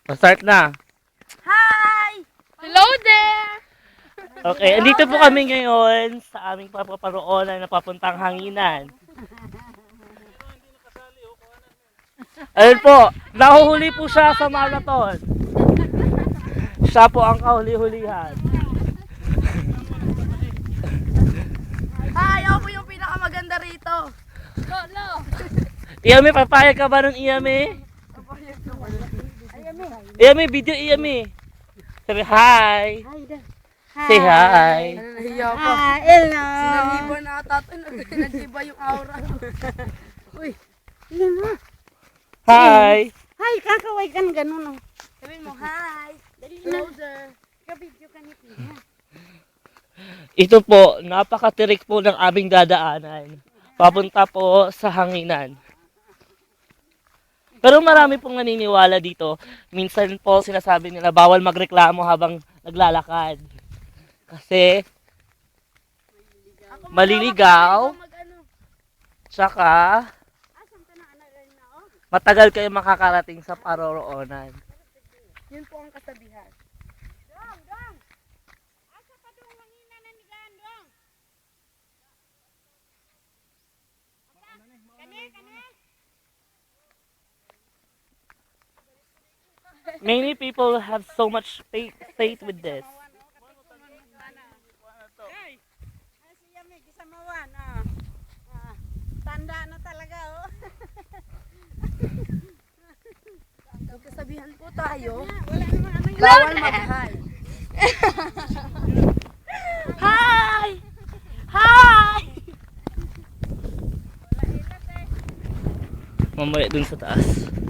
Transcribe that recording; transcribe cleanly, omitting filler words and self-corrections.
Start na. Hi! Hello there! Okay, andito po kami ngayon sa aming papaparoonan na papuntang hanginan. Ayun po, nahuhuli po siya sa marathon. Siya po ang kahuli-hulihan. Hi! Ako po yung pinakamaganda rito. Lolo! Iyami, papayag ka ba ng Iyami? Iyami, video Iyami. Sabi hi. Say hi. Nahiya pa. Hello. Sinaliba na ata ito. Nag-iba yung aura. Hi. Hi, kakaway kan ganun. Sabihin mo, hi! Dali na. Closer. Kabidyo ka ni Tina. Ito po, napakatirik po ng aming dadaanan. Papunta po sa hanginan. Pero marami pong naniniwala dito. Minsan po sinasabi nila bawal magreklamo habang naglalakad. Kasi maliligaw, Mag-ano? tsaka matagal kayo makakarating sa paroroonan. Yun po ang kasabihan. Many people have so much faith with this. Si Yami, gisamawan. Tanda na talaga, oh. Ang kasabihan po tayo, Wala namang anong bawal mag-hi. Hi! Hi! Mamaya dun sa taas.